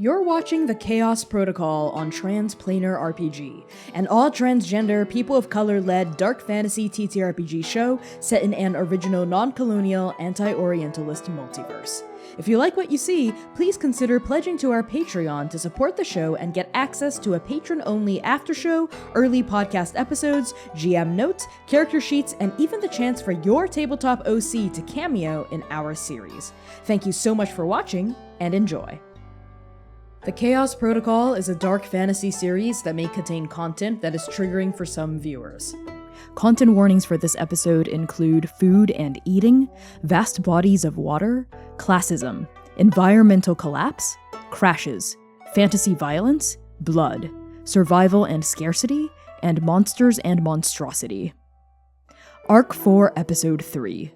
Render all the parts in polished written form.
You're watching the Chaos Protocol on Transplanar RPG, an all-transgender, people of color-led dark fantasy TTRPG show set in an original non-colonial, anti-Orientalist multiverse. If you like what you see, please consider pledging to our Patreon to support the show and get access to a patron-only after-show, early podcast episodes, GM notes, character sheets, and even the chance for your tabletop OC to cameo in our series. Thank you so much for watching, and enjoy. The Chaos Protocol is a dark fantasy series that may contain content that is triggering for some viewers. Content warnings for this episode include food and eating, vast bodies of water, classism, environmental collapse, crashes, fantasy violence, blood, survival and scarcity, and monsters and monstrosity. Arc 4, Episode 3.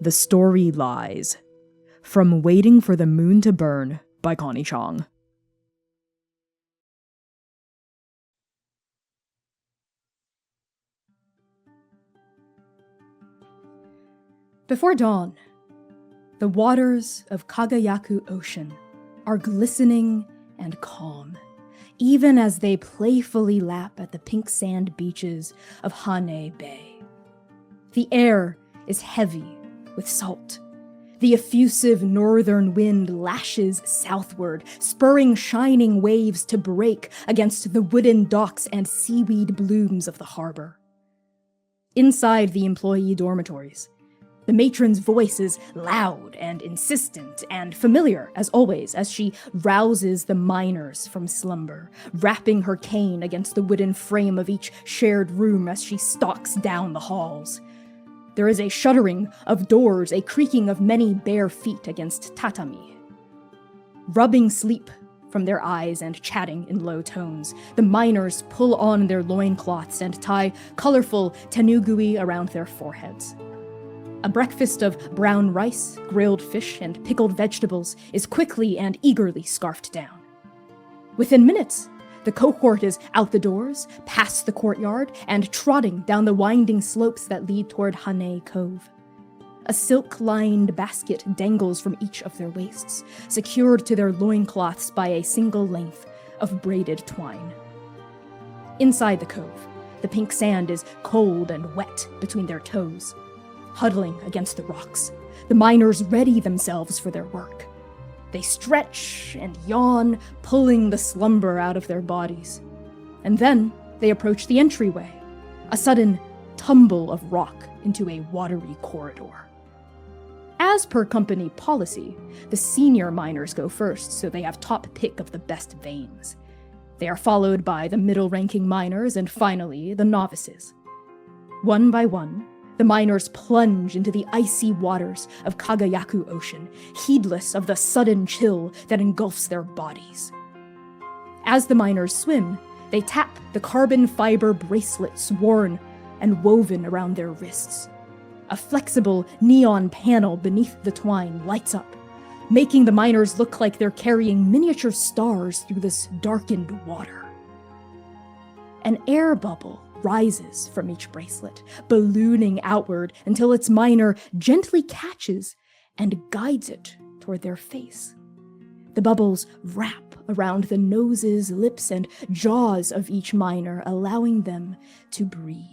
The Story Lies. From Waiting for the Moon to Burn by Connie Chang. Before dawn, the waters of Kagayaku Ocean are glistening and calm, even as they playfully lap at the pink sand beaches of Hane Bay. The air is heavy with salt. The effusive northern wind lashes southward, spurring shining waves to break against the wooden docks and seaweed blooms of the harbor. Inside the employee dormitories, the matron's voice is loud and insistent and familiar, as always, as she rouses the miners from slumber, rapping her cane against the wooden frame of each shared room as she stalks down the halls. There is a shuddering of doors, a creaking of many bare feet against tatami. Rubbing sleep from their eyes and chatting in low tones, the miners pull on their loincloths and tie colorful tenugui around their foreheads. A breakfast of brown rice, grilled fish, and pickled vegetables is quickly and eagerly scarfed down. Within minutes, the cohort is out the doors, past the courtyard, and trotting down the winding slopes that lead toward Hane Cove. A silk-lined basket dangles from each of their waists, secured to their loincloths by a single length of braided twine. Inside the cove, the pink sand is cold and wet between their toes. Huddling against the rocks, the miners ready themselves for their work. They stretch and yawn, pulling the slumber out of their bodies. And then they approach the entryway, a sudden tumble of rock into a watery corridor. As per company policy, the senior miners go first, so they have top pick of the best veins. They are followed by the middle-ranking miners and finally the novices. One by one, the miners plunge into the icy waters of Kagayaku Ocean, heedless of the sudden chill that engulfs their bodies. As the miners swim, they tap the carbon fiber bracelets worn and woven around their wrists. A flexible neon panel beneath the twine lights up, making the miners look like they're carrying miniature stars through this darkened water. An air bubble rises from each bracelet, ballooning outward until its miner gently catches and guides it toward their face. The bubbles wrap around the noses, lips, and jaws of each miner, allowing them to breathe.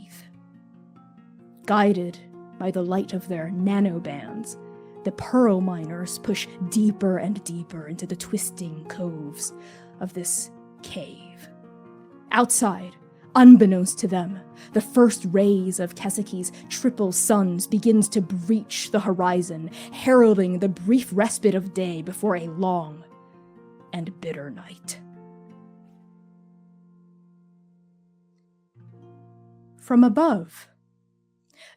Guided by the light of their nanobands, the pearl miners push deeper and deeper into the twisting coves of this cave. Outside, unbeknownst to them, the first rays of Kesseki's triple suns begins to breach the horizon, heralding the brief respite of day before a long and bitter night. From above,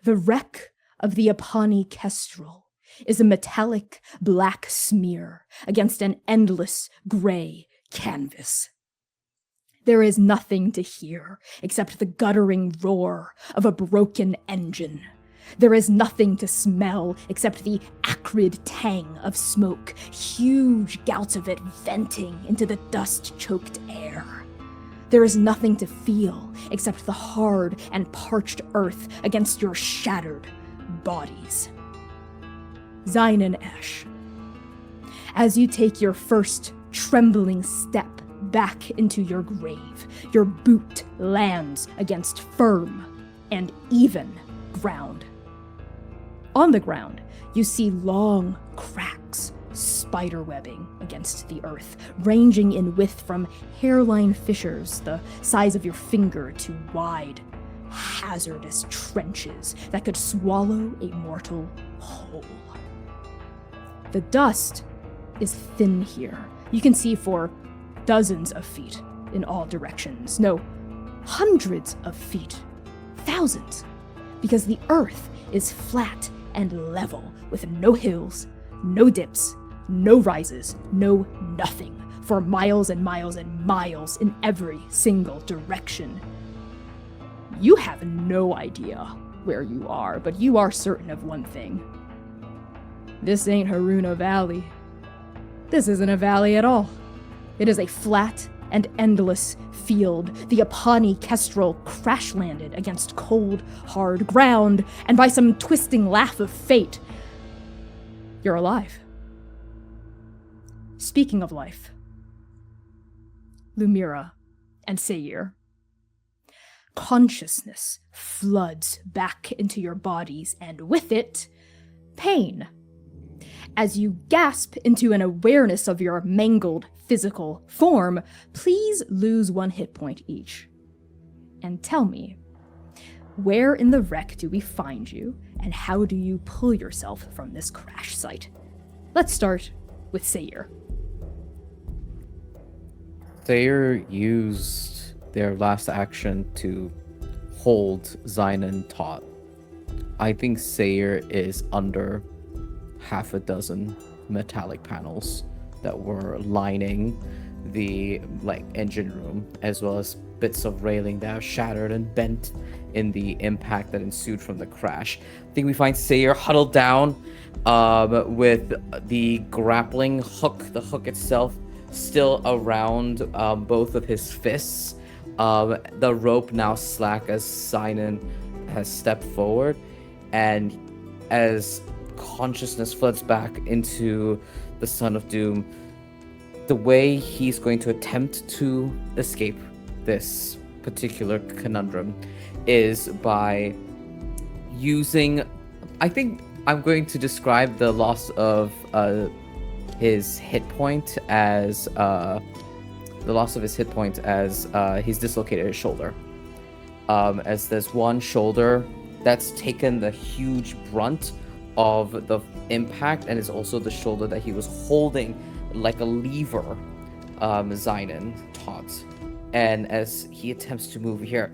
the wreck of the Apani Kestrel is a metallic black smear against an endless gray canvas. There is nothing to hear except the guttering roar of a broken engine. There is nothing to smell except the acrid tang of smoke, huge gouts of it venting into the dust-choked air. There is nothing to feel except the hard and parched earth against your shattered bodies. Xainan Esch. As you take your first trembling step back into your grave. Your boot lands against firm and even ground. On the ground, you see long cracks, spiderwebbing against the earth, ranging in width from hairline fissures the size of your finger to wide, hazardous trenches that could swallow a mortal whole. The dust is thin here. You can see for dozens of feet in all directions. No, hundreds of feet. Thousands. Because the earth is flat and level with no hills, no dips, no rises, no nothing for miles and miles and miles in every single direction. You have no idea where you are, but you are certain of one thing. This ain't Haruna Valley. This isn't a valley at all. It is a flat and endless field. The Apani Kestrel crash-landed against cold, hard ground, and by some twisting laugh of fate, you're alive. Speaking of life, Lumièra and Seir, consciousness floods back into your bodies, and with it, pain. As you gasp into an awareness of your mangled physical form, please lose 1 hit point each. And tell me, where in the wreck do we find you, and how do you pull yourself from this crash site? Let's start with Seir. Seir used their last action to hold Xainan taut. I think Seir is under half a dozen metallic panels that were lining the engine room, as well as bits of railing that are shattered and bent in the impact that ensued from the crash. I think we find Seir huddled down with the grappling hook, the hook itself, still around both of his fists. The rope now slack as Xainan has stepped forward, and as consciousness floods back into the Son of Doom, the way he's going to attempt to escape this particular conundrum is by using, I think I'm going to describe the loss of his hit point as he's dislocated his shoulder. As there's one shoulder that's taken the huge brunt of the impact, and is also the shoulder that he was holding like a lever, Xainan taut. And as he attempts to move here,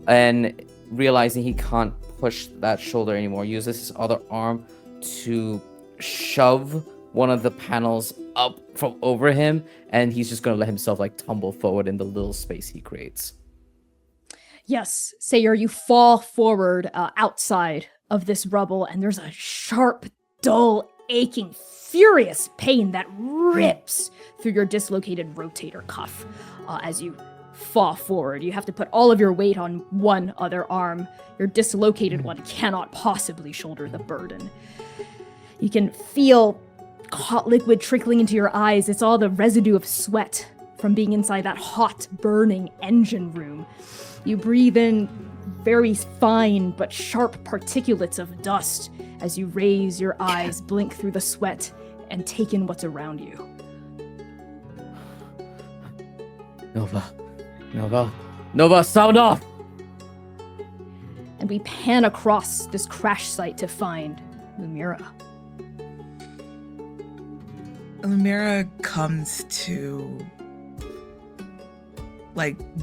and realizing he can't push that shoulder anymore, uses his other arm to shove one of the panels up from over him, and he's just going to let himself tumble forward in the little space he creates. Yes, Seir, you fall forward outside of this rubble, and there's a sharp, dull, aching, furious pain that rips through your dislocated rotator cuff as you fall forward. You have to put all of your weight on one other arm. Your dislocated one cannot possibly shoulder the burden. You can feel hot liquid trickling into your eyes. It's all the residue of sweat from being inside that hot, burning engine room. You breathe in very fine but sharp particulates of dust as you raise your eyes, blink through the sweat, and take in what's around you. Nova, sound off! And we pan across this crash site to find Lumièra. Lumièra comes to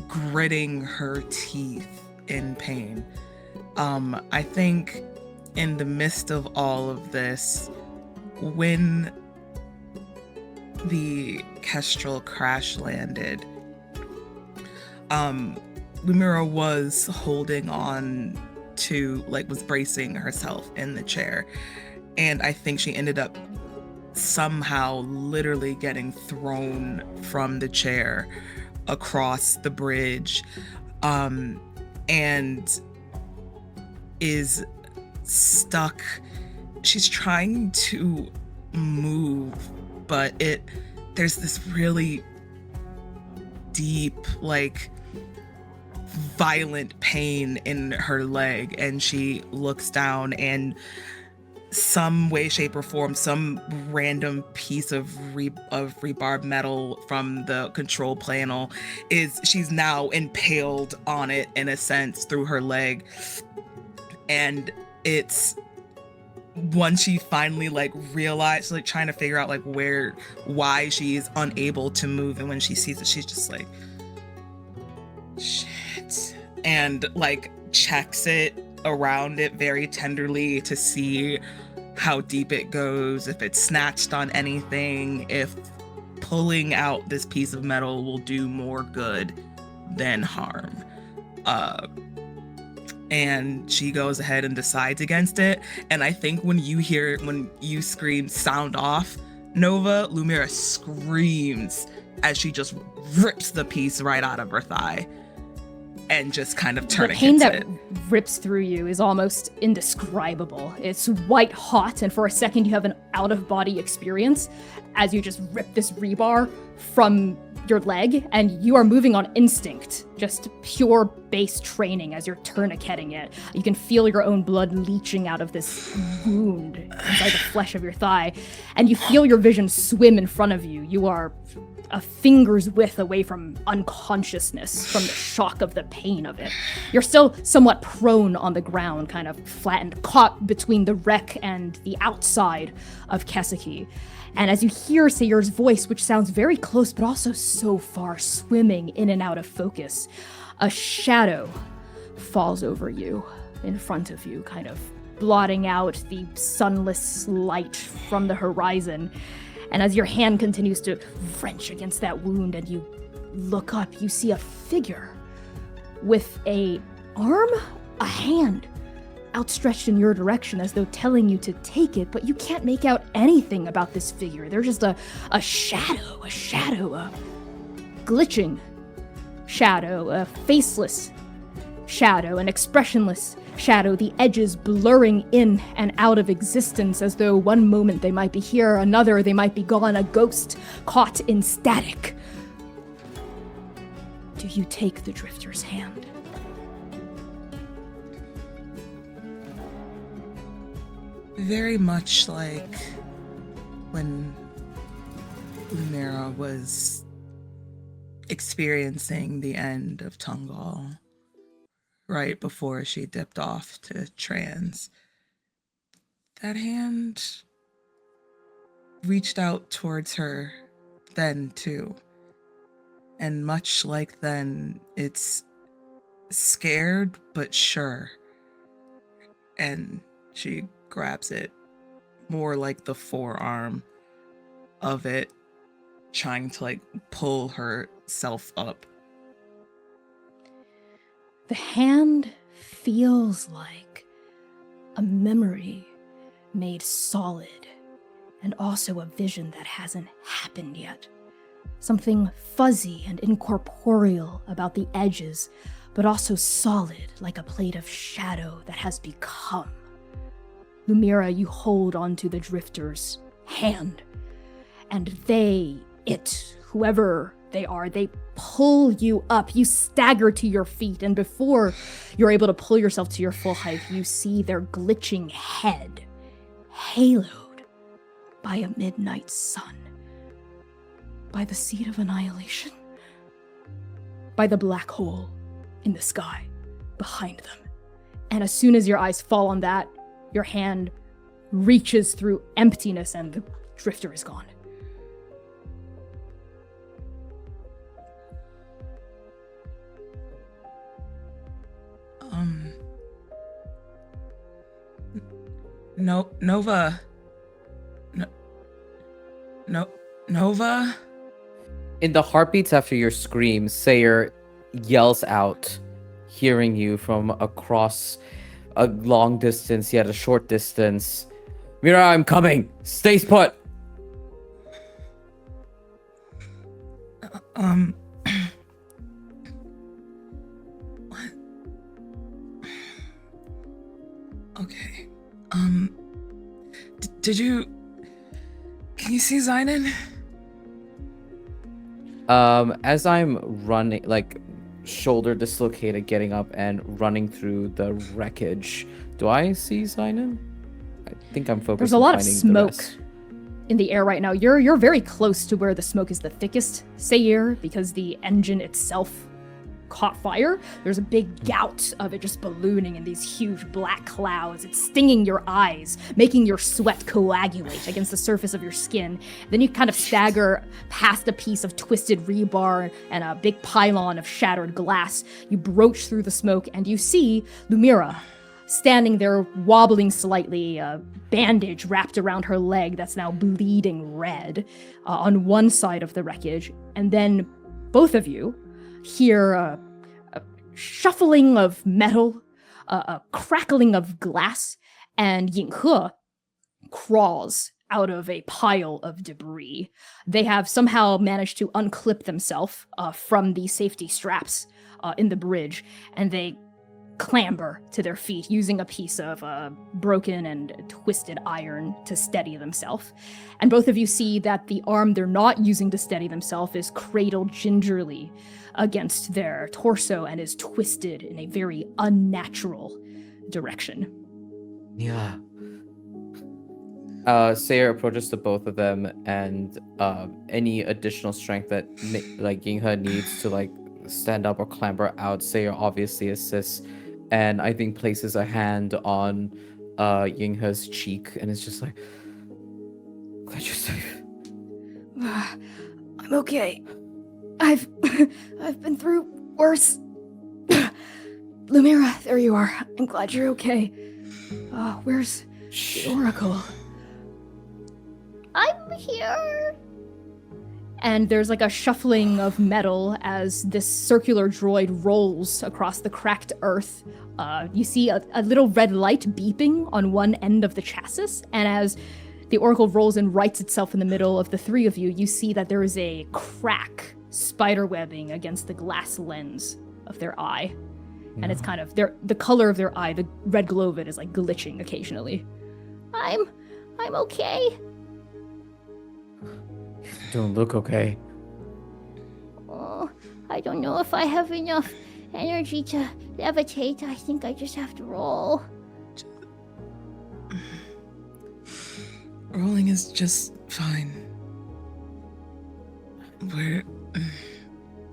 gritting her teeth in pain. I think in the midst of all of this, when the Kestrel crash landed, Lumièra was holding on to, was bracing herself in the chair. And I think she ended up somehow literally getting thrown from the chair across the bridge, and is stuck. She's trying to move, but there's this really deep, like, violent pain in her leg, and she looks down, and some way, shape, or form, some random piece of rebarb metal from the control panel she's now impaled on it, in a sense, through her leg. And it's once she finally like realized, like trying to figure out like why she is unable to move, and when she sees it, she's just like, shit, and like checks it around it very tenderly to see how deep it goes, if it's snatched on anything, if pulling out this piece of metal will do more good than harm. And she goes ahead and decides against it. And I think when you scream sound off, Nova, Lumièra screams as she just rips the piece right out of her thigh and just kind of tourniquets it. The pain that rips through you is almost indescribable. It's white hot, and for a second you have an out-of-body experience as you just rip this rebar from your leg, and you are moving on instinct, just pure base training as you're tourniqueting it. You can feel your own blood leaching out of this wound inside the flesh of your thigh, and you feel your vision swim in front of you. You are a finger's width away from unconsciousness from the shock of the pain of it. You're still somewhat prone on the ground, kind of flattened, caught between the wreck and the outside of Kesseki. And as you hear Seir's voice, which sounds very close but also so far, swimming in and out of focus, a shadow falls over you, in front of you, kind of blotting out the sunless light from the horizon. And as your hand continues to wrench against that wound and you look up, you see a figure with a hand outstretched in your direction as though telling you to take it, but you can't make out anything about this figure. They're just a shadow, a glitching shadow, a faceless shadow, an expressionless shadow, the edges blurring in and out of existence as though one moment they might be here, another they might be gone, a ghost caught in static. Do you take the Drifter's hand? Very much like when Lumièra was experiencing the end of Tungal, right before she dipped off to trans. That hand reached out towards her then too. And much like then, it's scared but sure. And she grabs it more like the forearm of it, trying to like pull herself up. The hand feels like a memory made solid, and also a vision that hasn't happened yet. Something fuzzy and incorporeal about the edges, but also solid like a plate of shadow that has become. Lumièra, you hold onto the Drifter's hand, and whoever they are, they pull you up. You stagger to your feet, and before you're able to pull yourself to your full height, you see their glitching head haloed by a midnight sun, by the Seed of Annihilation, by the black hole in the sky behind them. And as soon as your eyes fall on that, your hand reaches through emptiness and the Drifter is gone. Nova. Nova? In the heartbeats after your scream, Seir yells out, hearing you from across a long distance, yet a short distance. Mira, I'm coming! Stay put! What? Okay. Did you... Can you see Xainan? As I'm running, like, shoulder dislocated, getting up and running through the wreckage, do I see Xainan? I think I'm focused There's a on lot of finding the smoke rest. in the air right now. You're very close to where the smoke is the thickest, Seir, because the engine itself caught fire. There's a big gout of it just ballooning in these huge black clouds. It's stinging your eyes, making your sweat coagulate against the surface of your skin. Then you kind of stagger past a piece of twisted rebar and a big pylon of shattered glass. You broach through the smoke and you see Lumièra standing there wobbling slightly, a bandage wrapped around her leg that's now bleeding red on one side of the wreckage. And then both of you hear a shuffling of metal, a crackling of glass, and Yinghe crawls out of a pile of debris. They have somehow managed to unclip themselves from the safety straps in the bridge, and they clamber to their feet using a piece of broken and twisted iron to steady themselves. And both of you see that the arm they're not using to steady themselves is cradled gingerly against their torso and is twisted in a very unnatural direction. Yeah. Seir approaches to both of them, and any additional strength that like Yinghe needs to like stand up or clamber out, Seir obviously assists, and I think places a hand on Yinghe's cheek, and it's just like, glad you're safe. I'm okay. I've been through worse. Lumièra, there you are. I'm glad you're okay. Where's the Oracle? I'm here. And there's like a shuffling of metal as this circular droid rolls across the cracked earth. You see a little red light beeping on one end of the chassis, and as the Oracle rolls and rights itself in the middle of the three of you, you see that there is a crack spiderwebbing against the glass lens of their eye. And it's kind of the color of their eye, the red glow of it is like glitching occasionally. I'm okay. Don't look okay. Oh, I don't know if I have enough energy to levitate. I think I just have to roll. Rolling is just fine.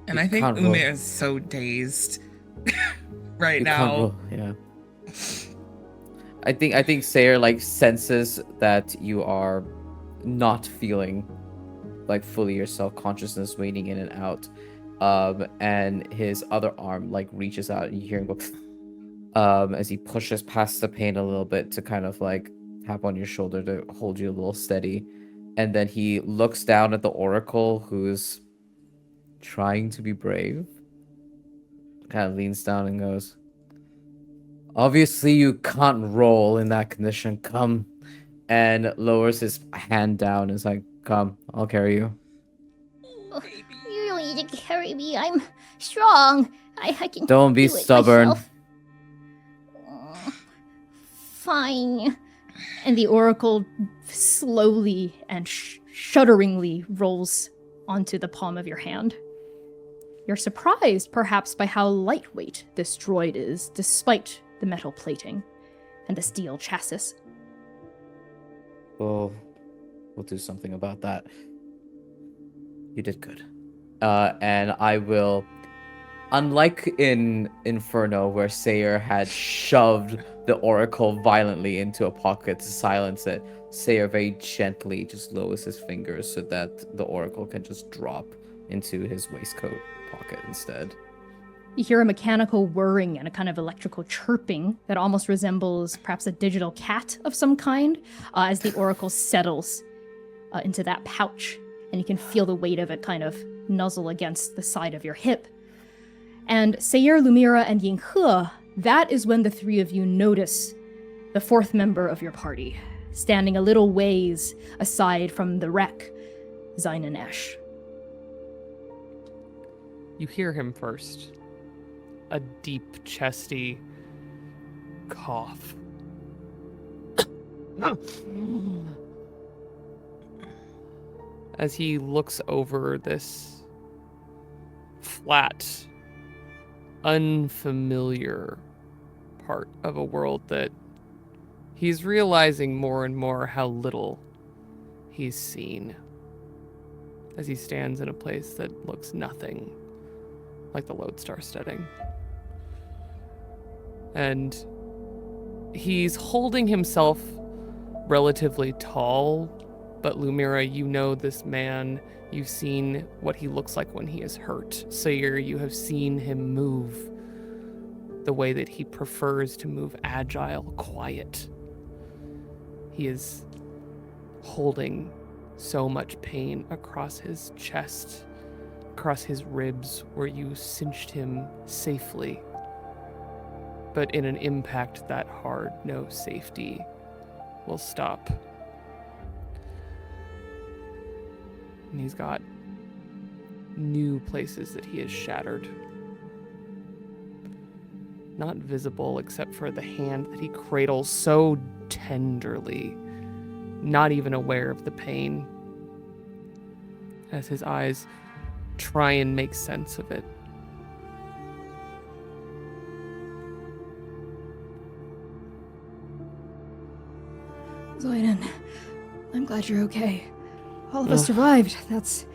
And I think Ume is so dazed right now. Yeah. I think Seir like senses that you are not feeling like fully yourself, consciousness waning in and out. And his other arm like reaches out, and you hear him go as he pushes past the pain a little bit to kind of like tap on your shoulder to hold you a little steady. And then he looks down at the Oracle, who's trying to be brave. Kind of leans down and goes, obviously you can't roll in that condition. Come. And lowers his hand down and is like, come, I'll carry you. Oh, you don't need to carry me. I'm strong. I can Don't be do it stubborn. myself. Fine. And the Oracle slowly and shudderingly rolls onto the palm of your hand. You're surprised, perhaps, by how lightweight this droid is, despite the metal plating and the steel chassis. We'll do something about that. You did good. And I will, unlike in Inferno, where Seir had shoved the Oracle violently into a pocket to silence it, Seir very gently just lowers his fingers so that the Oracle can just drop into his waistcoat pocket instead. You hear a mechanical whirring and a kind of electrical chirping that almost resembles perhaps a digital cat of some kind as the Oracle settles into that pouch. And you can feel the weight of it kind of nuzzle against the side of your hip. And Seir, Lumièra, and Yinghe, that is when the three of you notice the fourth member of your party, standing a little ways aside from the wreck, Xainan Esch. You hear him first. A deep, chesty cough. As he looks over this flat, unfamiliar part of a world that he's realizing more and more how little he's seen, as he stands in a place that looks nothing like the Lodestar steading. And he's holding himself relatively tall, but Lumièra, you know this man. You've seen what he looks like when he is hurt. Seir, you have seen him move the way that he prefers to move, agile, quiet. He is holding so much pain across his chest, across his ribs, where you cinched him safely. But in an impact that hard, no safety will stop. And he's got new places that he has shattered. Not visible except for the hand that he cradles so tenderly, not even aware of the pain, as his eyes try and make sense of it. Xainan, I'm glad you're okay. All of us survived. That's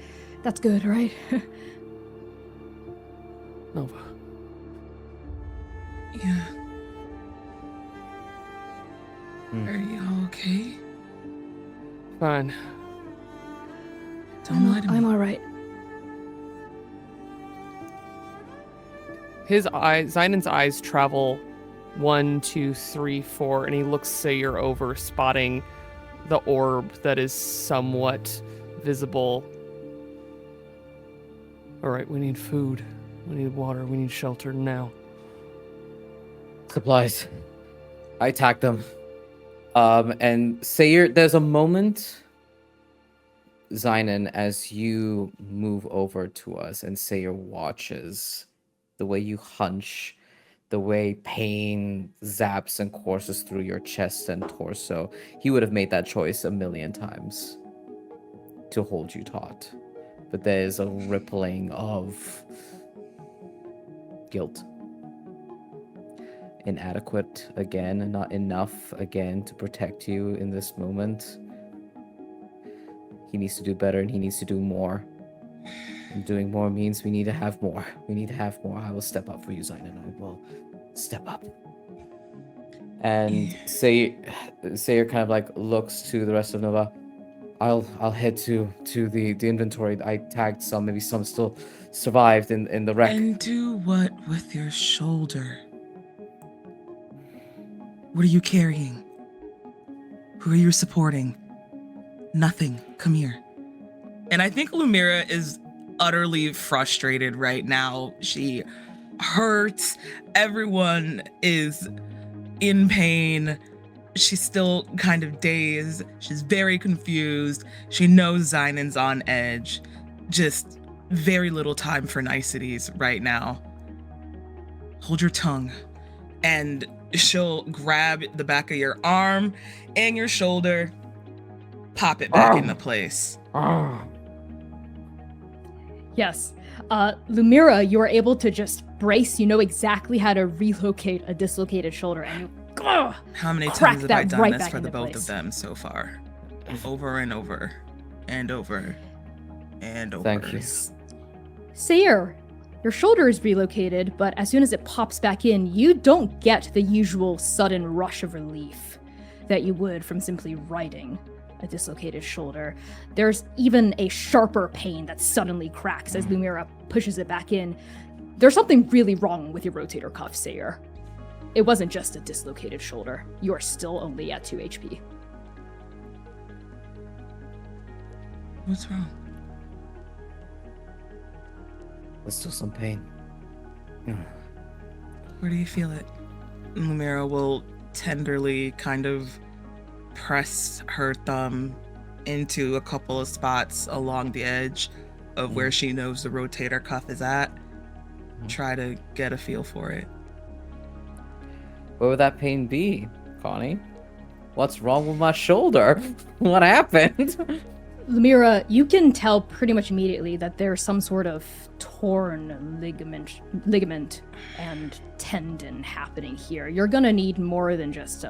good, right? Nova. Yeah. Are you okay? Fine. Don't lie to me. I'm all right. His eyes, Xainan's eyes travel 1, 2, 3, 4, and he looks Seir over, spotting the orb that is somewhat visible. All right, we need food, we need water, we need shelter now. Supplies. I attack them. And Seir, there's a moment, Xainan, as you move over to us and Seir watches the way you hunch, the way pain zaps and courses through your chest and torso. He would have made that choice a million times to hold you taut. But there's a rippling of guilt. Inadequate again, and not enough again to protect you in this moment. He needs to do better and he needs to do more. And doing more means we need to have more. We need to have more. I will step up for you, Xainan. I will step up. And Seir kind of like looks to the rest of Nova. I'll head to the inventory. I tagged some, maybe some still survived in the wreck. And do what with your shoulder? What are you carrying? Who are you supporting? Nothing. Come here. And I think Lumièra is utterly frustrated right now. She hurts. Everyone is in pain. She's still kind of dazed. She's very confused. She knows Xainan's on edge. Just very little time for niceties right now. Hold your tongue. And she'll grab the back of your arm and your shoulder, pop it back into place. Yes. Lumièra, you are able to just brace. You know exactly how to relocate a dislocated shoulder, and you How many crack times have I that done right this back for the into both place. of them so far? Over and over and over and over. Thank you. Seir, your shoulder is relocated, but as soon as it pops back in, you don't get the usual sudden rush of relief that you would from simply righting a dislocated shoulder. There's even a sharper pain that suddenly cracks as Lumièra pushes it back in. There's something really wrong with your rotator cuff, Seir. It wasn't just a dislocated shoulder. You are still only at 2 HP. What's wrong? There's still some pain. Where do you feel it? Lumièra will tenderly kind of press her thumb into a couple of spots along the edge of where she knows the rotator cuff is at. Try to get a feel for it. Where would that pain be, Connie? What's wrong with my shoulder? What happened? Lumièra, you can tell pretty much immediately that there's some sort of torn ligament and tendon happening here. You're gonna need more than just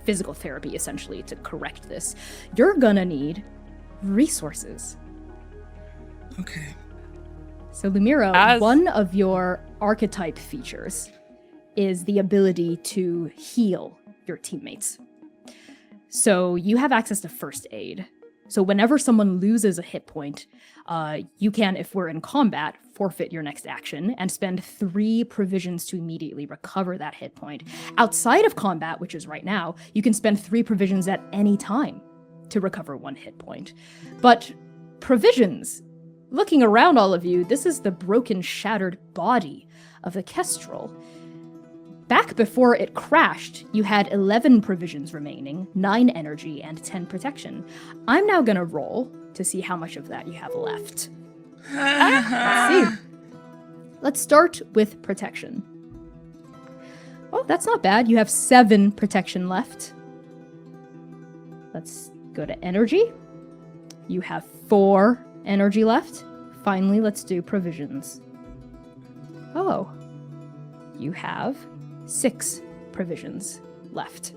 physical therapy, essentially, to correct this. You're gonna need resources. Okay. So, Lumièra, one of your archetype features is the ability to heal your teammates. So you have access to first aid. So whenever someone loses a hit point, you can, if we're in combat, forfeit your next action and spend 3 provisions to immediately recover that hit point. Outside of combat, which is right now, you can spend 3 provisions at any time to recover 1 hit point. But provisions, looking around all of you, this is the broken, shattered body of the Kestrel. Back before it crashed, you had 11 provisions remaining, 9 energy, and 10 protection. I'm now gonna roll to see how much of that you have left. Let's see. Let's start with protection. Oh, that's not bad. You have 7 protection left. Let's go to energy. You have 4 energy left. Finally, let's do provisions. Oh, you have 6 provisions left.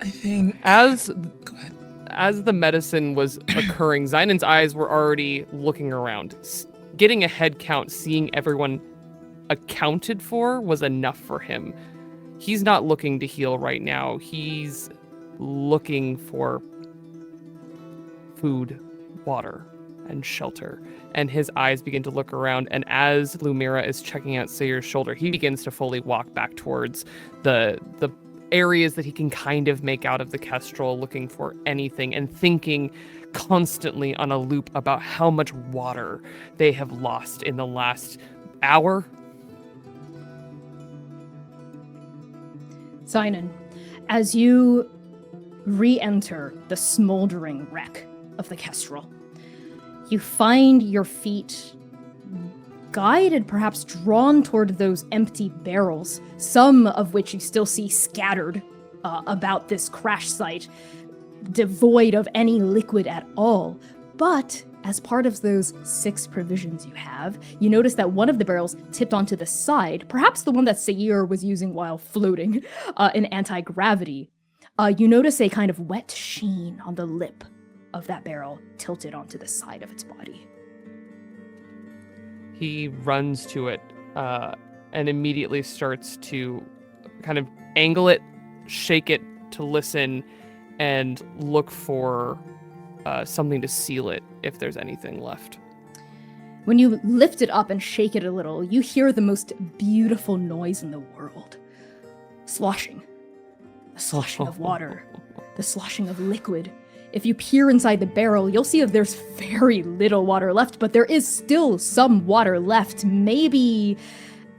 I think Go ahead. As the medicine was occurring, Xainan's eyes were already looking around. Getting a head count, seeing everyone accounted for was enough for him. He's not looking to heal right now. He's looking for food, water, and shelter. And his eyes begin to look around, and as Lumièra is checking out Seir's shoulder, he begins to fully walk back towards the areas that he can kind of make out of the Kestrel, looking for anything and thinking constantly on a loop about how much water they have lost in the last hour. Xainan, as you re-enter the smoldering wreck of the Kestrel, you find your feet guided, perhaps drawn toward those empty barrels, some of which you still see scattered about this crash site, devoid of any liquid at all. But as part of those 6 provisions you have, you notice that one of the barrels tipped onto the side, perhaps the one that Seir was using while floating in anti-gravity. You notice a kind of wet sheen on the lip of that barrel tilted onto the side of its body. He runs to it and immediately starts to kind of angle it, shake it to listen, and look for something to seal it if there's anything left. When you lift it up and shake it a little, you hear the most beautiful noise in the world. Sloshing. The sloshing of water. The sloshing of liquid. If you peer inside the barrel, you'll see that there's very little water left, but there is still some water left, maybe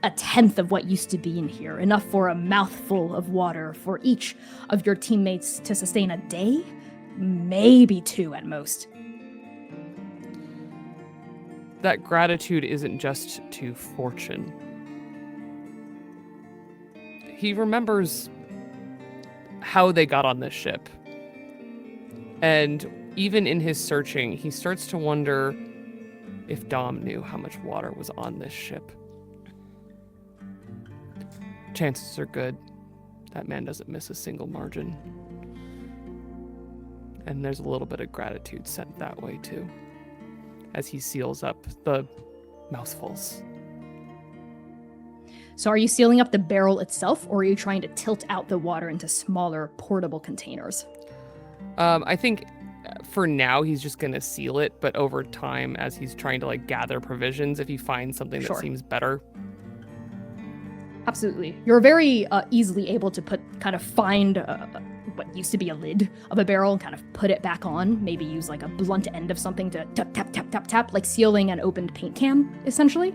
1/10 of what used to be in here, enough for a mouthful of water for each of your teammates to sustain a day, maybe 2 at most. That gratitude isn't just to fortune. He remembers how they got on this ship. And even in his searching, he starts to wonder if Dom knew how much water was on this ship. Chances are good that man doesn't miss a single margin. And there's a little bit of gratitude sent that way too, as he seals up the mouthfuls. So are you sealing up the barrel itself, or are you trying to tilt out the water into smaller, portable containers? I think for now he's just going to seal it, but over time, as he's trying to gather provisions, if he finds something that seems better. Absolutely. You're very easily able to find what used to be a lid of a barrel and kind of put it back on. Maybe use a blunt end of something to tap, tap, tap, tap, tap, like sealing an opened paint can, essentially.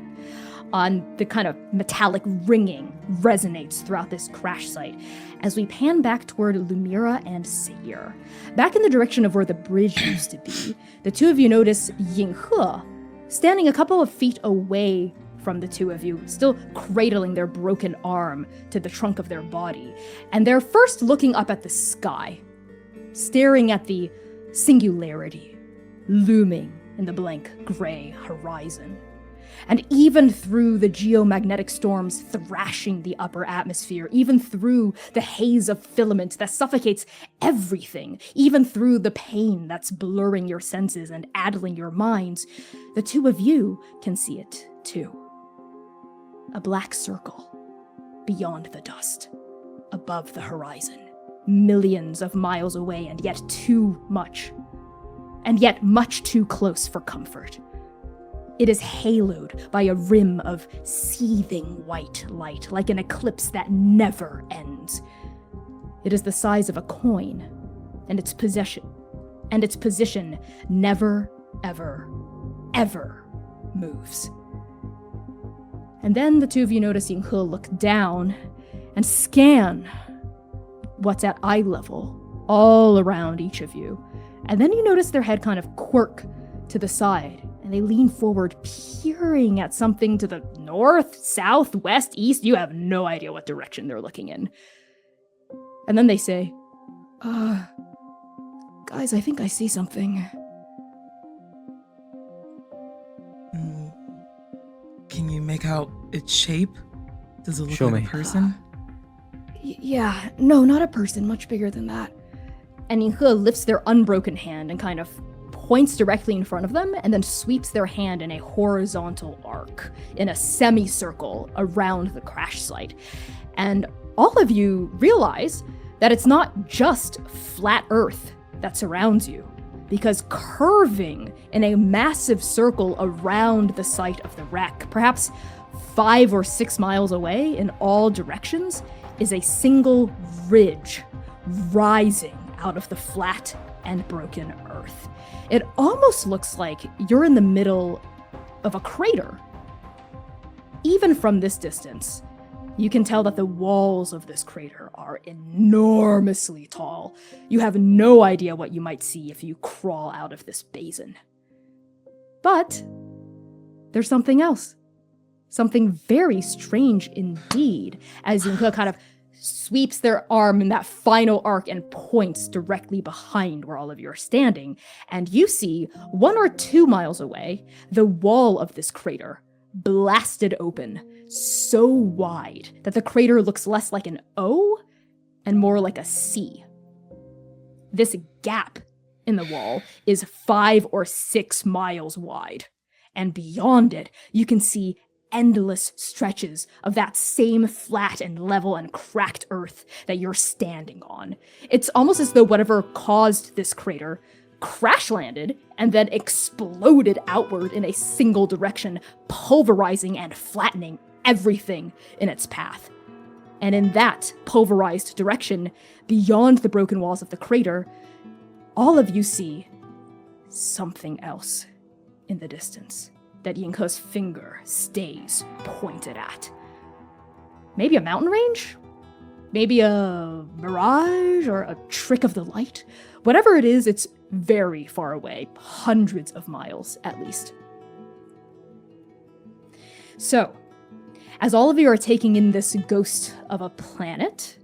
The kind of metallic ringing resonates throughout this crash site as we pan back toward Lumièra and Seir. Back in the direction of where the bridge used to be, the two of you notice Yinghe standing a couple of feet away from the two of you, still cradling their broken arm to the trunk of their body. And they're first looking up at the sky, staring at the singularity looming in the blank gray horizon. And even through the geomagnetic storms thrashing the upper atmosphere, even through the haze of filament that suffocates everything, even through the pain that's blurring your senses and addling your minds, the two of you can see it too. A black circle beyond the dust, above the horizon, millions of miles away, and yet too much, and yet much too close for comfort. It is haloed by a rim of seething white light, like an eclipse that never ends. It is the size of a coin, and its position never, ever, ever moves. And then the two of you notice Ying He look down and scan what's at eye level all around each of you. And then you notice their head kind of quirk to the side, and they lean forward, peering at something to the north, south, west, east. You have no idea what direction they're looking in. And then they say, guys, I think I see something. Can you make out its shape? Does it look Show like me. a person? Yeah, no, not a person, much bigger than that. And Ying He lifts their unbroken hand and kind of points directly in front of them, and then sweeps their hand in a horizontal arc, in a semicircle around the crash site. And all of you realize that it's not just flat Earth that surrounds you, because curving in a massive circle around the site of the wreck, perhaps 5 or 6 miles away in all directions, is a single ridge rising out of the flat and broken Earth. It almost looks like you're in the middle of a crater. Even from this distance, you can tell that the walls of this crater are enormously tall. You have no idea what you might see if you crawl out of this basin. But there's something else. Something very strange indeed, as Ying He kind of sweeps their arm in that final arc and points directly behind where all of you are standing. And you see, 1 or 2 miles away, the wall of this crater blasted open so wide that the crater looks less like an O and more like a C. This gap in the wall is 5 or 6 miles wide. And beyond it, you can see endless stretches of that same flat and level and cracked earth that you're standing on. It's almost as though whatever caused this crater crash landed and then exploded outward in a single direction, pulverizing and flattening everything in its path. And in that pulverized direction, beyond the broken walls of the crater, all of you see something else in the distance that Ying He's finger stays pointed at. Maybe a mountain range? Maybe a mirage or a trick of the light? Whatever it is, it's very far away, hundreds of miles at least. So, as all of you are taking in this ghost of a planet,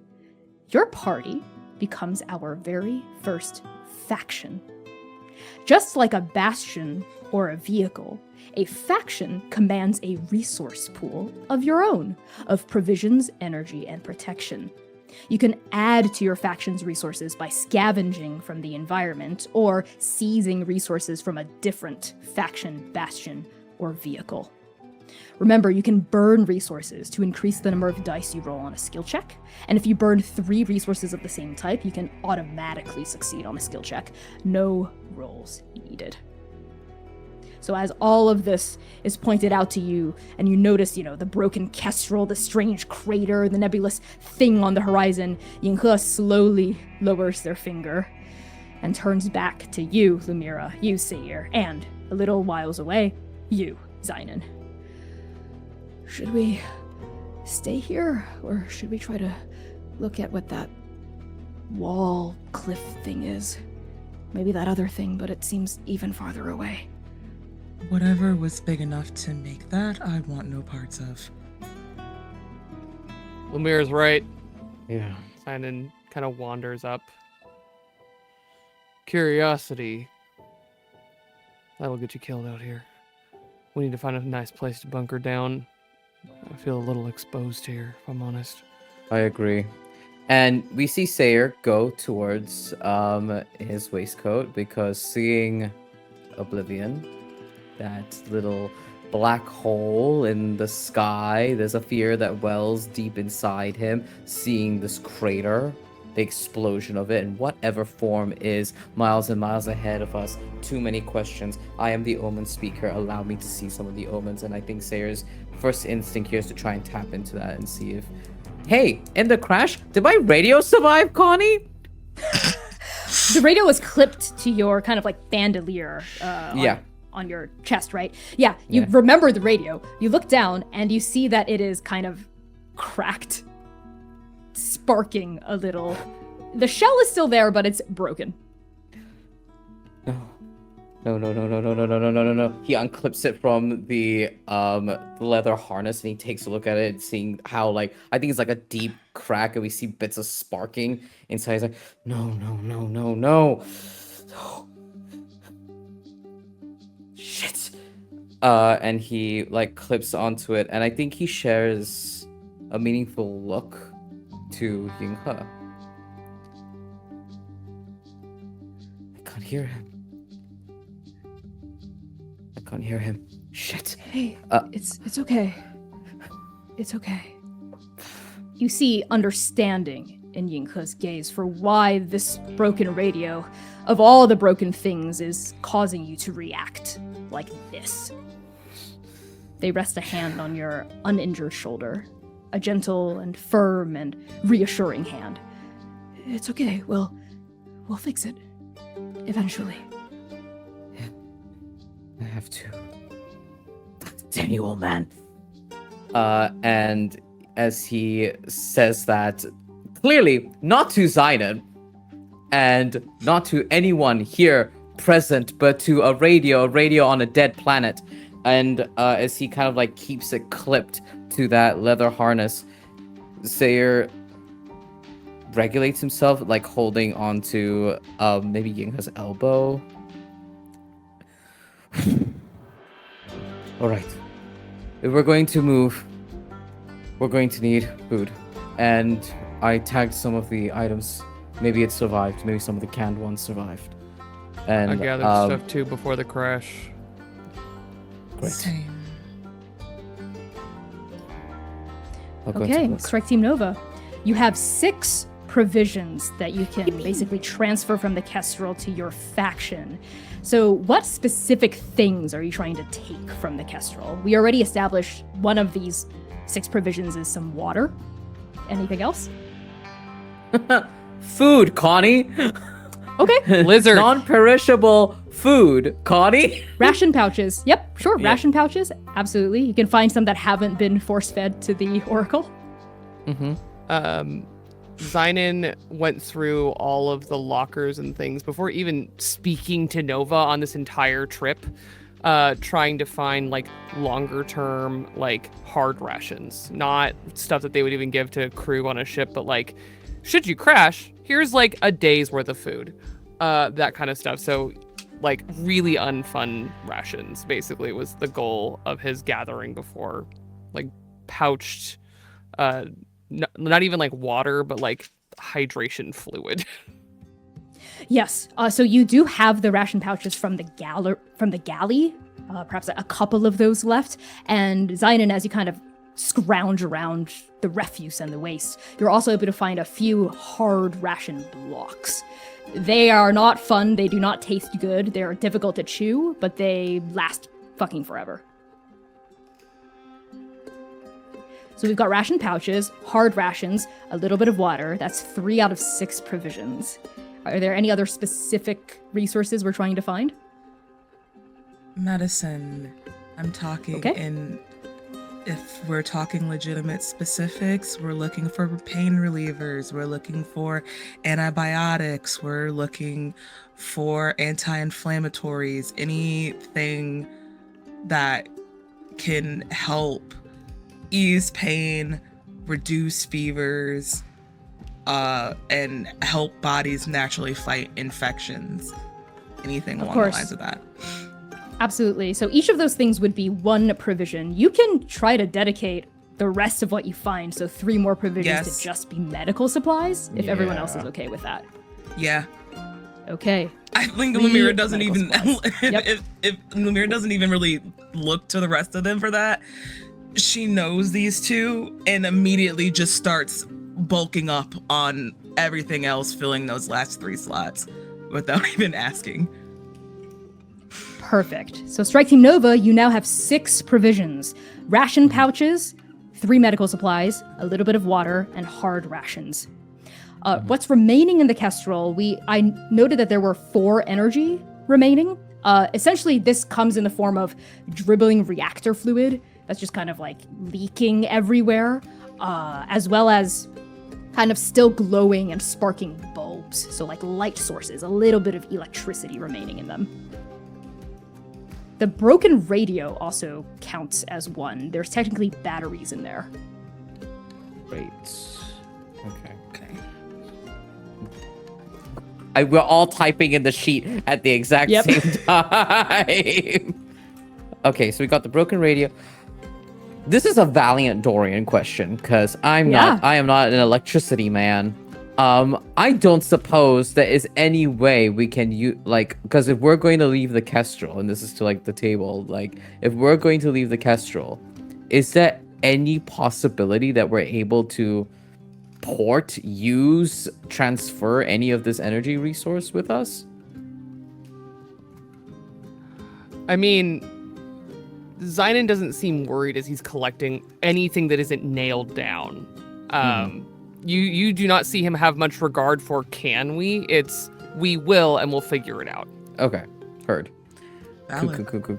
your party becomes our very first faction. Just like a bastion or a vehicle, a faction commands a resource pool of your own, of provisions, energy, and protection. You can add to your faction's resources by scavenging from the environment or seizing resources from a different faction, bastion, or vehicle. Remember, you can burn resources to increase the number of dice you roll on a skill check, and if you burn 3 resources of the same type, you can automatically succeed on a skill check. No rolls needed. So as all of this is pointed out to you, and you notice, the broken kestrel, the strange crater, the nebulous thing on the horizon, Ying He slowly lowers their finger and turns back to you, Lumièra, you, Seir, and, a little whiles away, you, Xainan. Should we stay here, or should we try to look at what that wall cliff thing is? Maybe that other thing, but it seems even farther away. Whatever was big enough to make that, I want no parts of. Lumièra's right. Yeah. Xainan kind of wanders up. Curiosity. That'll get you killed out here. We need to find a nice place to bunker down. I feel a little exposed here, if I'm honest. I agree. And we see Seir go towards his waistcoat because seeing Oblivion, that little black hole in the sky, there's a fear that wells deep inside him, seeing this crater, the explosion of it in whatever form is miles and miles ahead of us. Too many questions. I am the omen speaker. Allow me to see some of the omens. And I think Seir's first instinct here is to try and tap into that and see if, hey, in the crash, did my radio survive, Connie? The radio was clipped to your kind of like bandolier on your chest, right? Yeah, you remember the radio. You look down and you see that it is kind of cracked, sparking a little. The shell is still there, but it's broken. No. He unclips it from the leather harness and he takes a look at it, seeing how, like, I think it's like a deep crack and we see bits of sparking inside. He's like, no. Shit. And he like clips onto it, and I think he shares a meaningful look to Yinghe. I can't hear him. Shit. Hey, it's okay. It's okay. You see understanding in Yinghe's gaze for why this broken radio, of all the broken things, is causing you to react like this. They rest a hand on your uninjured shoulder, a gentle and firm and reassuring hand. It's okay. We'll fix it. Eventually. I have to. Damn you, old man. And as he says that, clearly not to Xainan, and not to anyone here present, but to a radio on a dead planet. And as he kind of like keeps it clipped to that leather harness, Seir regulates himself, like holding onto maybe Yinghe's elbow. All right. If we're going to move, we're going to need food. And I tagged some of the items. Maybe it survived. Maybe some of the canned ones survived. And I gathered stuff too before the crash. Great. Same. Okay, Strike Team Nova. You have 6 provisions that you can basically transfer from the Kestrel to your faction. So what specific things are you trying to take from the Kestrel? We already established one of these 6 provisions is some water. Anything else? Food, Connie. Okay. Lizard. Non-perishable food, Connie. Ration pouches. Yep, sure. Yeah. Ration pouches. Absolutely. You can find some that haven't been force-fed to the Oracle. Xainan went through all of the lockers and things before even speaking to Nova on this entire trip, trying to find like longer term, like hard rations, not stuff that they would even give to crew on a ship, but like, should you crash, here's like a day's worth of food, that kind of stuff. So like really unfun rations basically was the goal of his gathering before, like pouched, not even like water, but like hydration fluid. Yes. So you do have the ration pouches from the galley. Perhaps a couple of those left. And Xainan, as you kind of scrounge around the refuse and the waste, you're also able to find a few hard ration blocks. They are not fun. They do not taste good. They're difficult to chew, but they last fucking forever. So we've got ration pouches, hard rations, a little bit of water. That's 3 out of 6 provisions. Are there any other specific resources we're trying to find? Medicine. I'm talking if we're talking legitimate specifics, we're looking for pain relievers, we're looking for antibiotics, we're looking for anti-inflammatories, anything that can help ease pain, reduce fevers, and help bodies naturally fight infections. Anything along the lines of that. Absolutely. So each of those things would be one provision. You can try to dedicate the rest of what you find, so 3 more provisions to just be medical supplies, if everyone else is okay with that. Yeah. Okay. I think Lumièra doesn't even if Lumièra doesn't even really look to the rest of them for that. She knows these 2 and immediately just starts bulking up on everything else, filling those last 3 slots without even asking. Perfect. So Strike Team Nova, you now have 6 provisions. Ration pouches, 3 medical supplies, a little bit of water, and hard rations. What's remaining in the Kestrel, I noted that there were 4 energy remaining. Essentially, this comes in the form of dribbling reactor fluid that's just kind of like leaking everywhere, as well as kind of still glowing and sparking bulbs. So like light sources, a little bit of electricity remaining in them. The broken radio also counts as 1. There's technically batteries in there. Great. Okay. Okay. We're all typing in the sheet at the exact same time. Okay, so we got the broken radio. This is a Valiant Dorian question, because I am not an electricity man. I don't suppose there is any way we can use, like, because if we're going to leave the Kestrel, and this is to like the table, like if we're going to leave the Kestrel, is there any possibility that we're able to use, transfer any of this energy resource with us? I mean, Xainan doesn't seem worried as he's collecting anything that isn't nailed down. You do not see him have much regard for can we? It's we will and we'll figure it out. Okay, heard. Cool.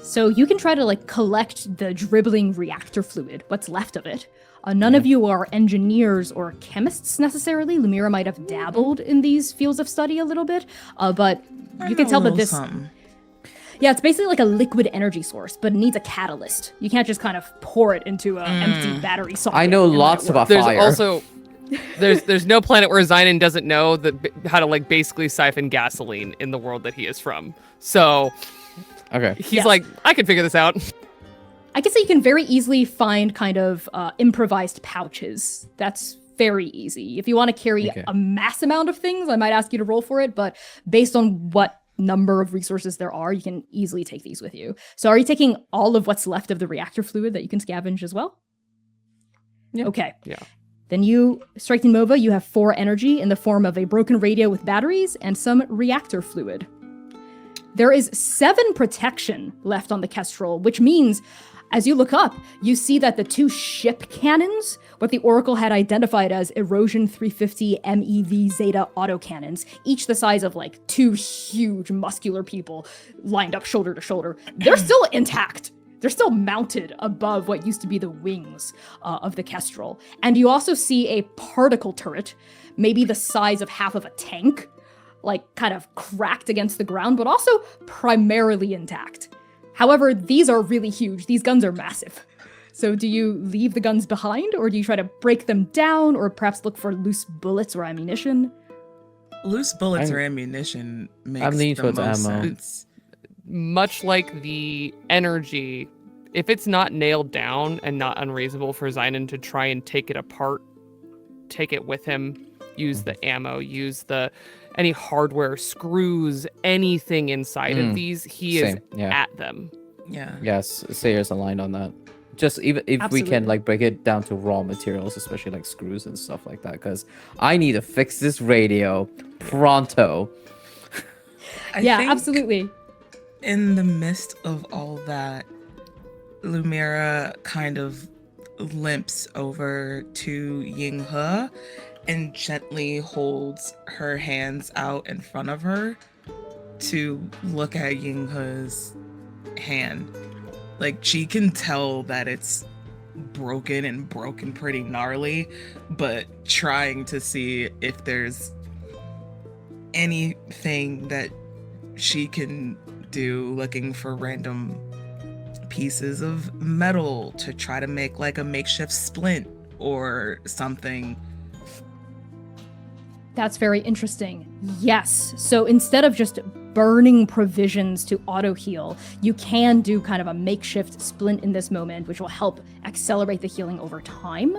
So you can try to like collect the dribbling reactor fluid, what's left of it. None of you are engineers or chemists necessarily. Lumièra might have dabbled in these fields of study a little bit, but you can tell that this... Yeah, it's basically like a liquid energy source, but it needs a catalyst. You can't just kind of pour it into an empty battery socket. I know lots about There's fire. Also, there's no planet where Xainan doesn't know how to like basically siphon gasoline in the world that he is from. So, okay, he's like, I can figure this out. I can say you can very easily find kind of improvised pouches. That's very easy. If you want to carry a mass amount of things, I might ask you to roll for it, but based on what number of resources there are, you can easily take these with you. So are you taking all of what's left of the reactor fluid that you can scavenge as well? Yeah. Okay. Yeah. Then you, Strike Team Nova, you have 4 energy in the form of a broken radio with batteries and some reactor fluid. There is 7 protection left on the Kestrel, which means as you look up, you see that the 2 ship cannons, what the Oracle had identified as Erosion 350 MEV Zeta autocannons, each the size of like 2 huge muscular people lined up shoulder to shoulder, they're still intact. They're still mounted above what used to be the wings of the Kestrel. And you also see a particle turret, maybe the size of half of a tank, like kind of cracked against the ground, but also primarily intact. However, these are really huge. These guns are massive. So do you leave the guns behind, or do you try to break them down, or perhaps look for loose bullets or ammunition? Loose bullets or ammunition makes I'm leaning the towards most ammo. sense. Much like the energy, if it's not nailed down and not unreasonable for Xainan to try and take it apart, take it with him, use the ammo, use any hardware, screws, anything inside of these, he is at them. Yeah. Yes, Seir's aligned on that. Just even if we can like break it down to raw materials, especially like screws and stuff like that, because I need to fix this radio pronto. I think absolutely. In the midst of all that, Lumièra kind of limps over to Yinghe and gently holds her hands out in front of her to look at Yinghe's hand. Like, she can tell that it's broken pretty gnarly, but trying to see if there's anything that she can do, looking for random pieces of metal to try to make like a makeshift splint or something. That's very interesting. Yes. So instead of just burning provisions to auto heal, you can do kind of a makeshift splint in this moment, which will help accelerate the healing over time.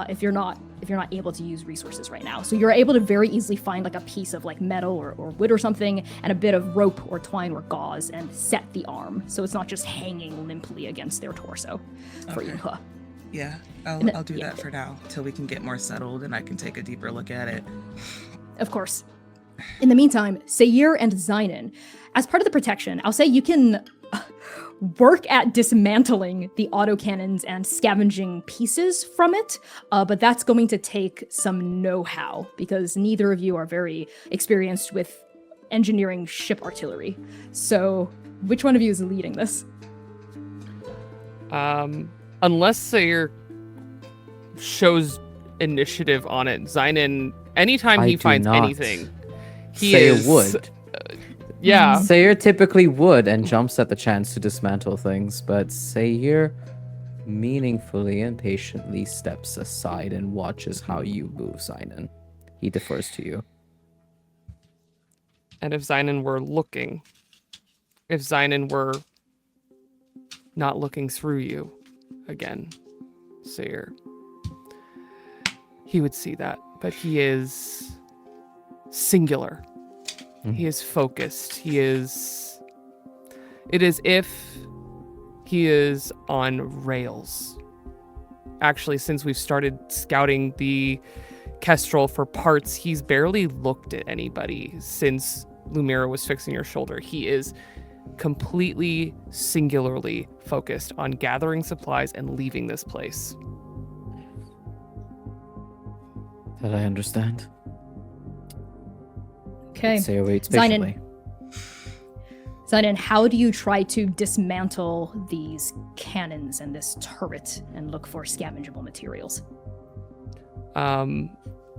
If you're not able to use resources right now. So you're able to very easily find like a piece of like metal or wood or something and a bit of rope or twine or gauze and set the arm. So it's not just hanging limply against their torso for you. Yeah, I'll do that for now till we can get more settled and I can take a deeper look at it. Of course. In the meantime, Seir and Xainan, as part of the protection, I'll say you can work at dismantling the autocannons and scavenging pieces from it, but that's going to take some know-how because neither of you are very experienced with engineering ship artillery. So which one of you is leading this? Unless Seir shows initiative on it, Xainan, anytime he finds anything, Seir would. Yeah. Seir typically would and jumps at the chance to dismantle things, but Seir meaningfully and patiently steps aside and watches how you move, Xainan. He defers to you. And if Xainan were looking, if Xainan were not looking through you again, Seir, he would see that, but he is singular. He is focused. It is if he is on rails. Actually, since we've started scouting the Kestrel for parts, he's barely looked at anybody since Lumièra was fixing your shoulder. He is completely singularly focused on gathering supplies and leaving this place. That I understand. Okay. Seir waits patiently. Xainan, how do you try to dismantle these cannons and this turret and look for scavengeable materials?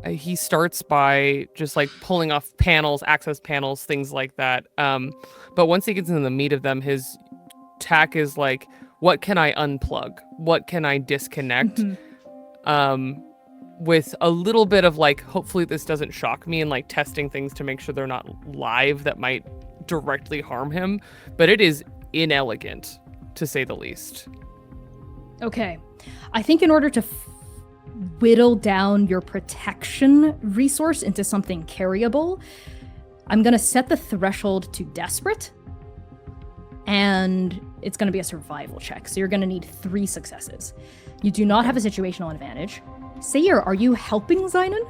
He starts by just like pulling off panels, access panels, things like that. But once he gets into the meat of them, his tack is like, what can I unplug? What can I disconnect? With a little bit of like, hopefully this doesn't shock me, and like testing things to make sure they're not live that might directly harm him. But it is inelegant, to say the least. Okay. I think in order to whittle down your protection resource into something carryable, I'm going to set the threshold to desperate. And it's going to be a survival check. So you're going to need 3 successes. You do not have a situational advantage. Seir, are you helping Xainan?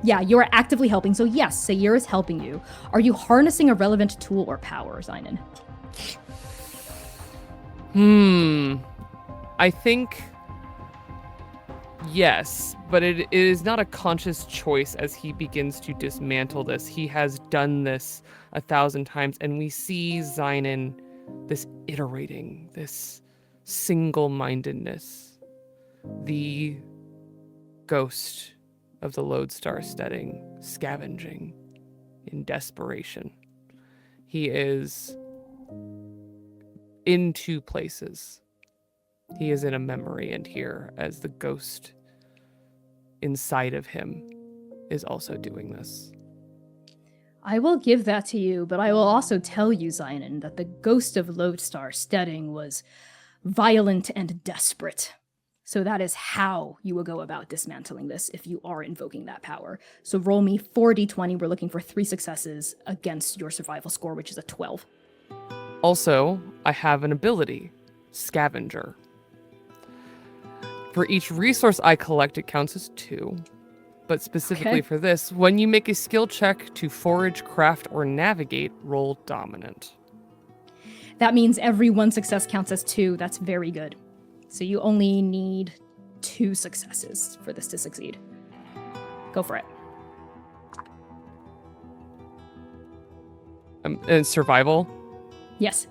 Yeah, you are actively helping. So yes, Seir is helping you. Are you harnessing a relevant tool or power, Xainan? I think yes, but it is not a conscious choice as he begins to dismantle this. He has done this 1,000 times, and we see Xainan, this iterating, this single-mindedness, the ghost of the lodestar steading, scavenging in desperation. He is in 2 places. He is in a memory, and here, as the ghost inside of him is also doing this. I will give that to you, but I will also tell you, Xainan, that the ghost of Lodestar Steading was violent and desperate. So that is how you will go about dismantling this if you are invoking that power. So roll me 4d20. We're looking for 3 successes against your survival score, which is a 12. Also, I have an ability, Scavenger. For each resource I collect, it counts as 2. But specifically for this, when you make a skill check to forage, craft, or navigate, roll dominant. That means every 1 success counts as 2. That's very good. So you only need 2 successes for this to succeed. Go for it. And survival? Yes.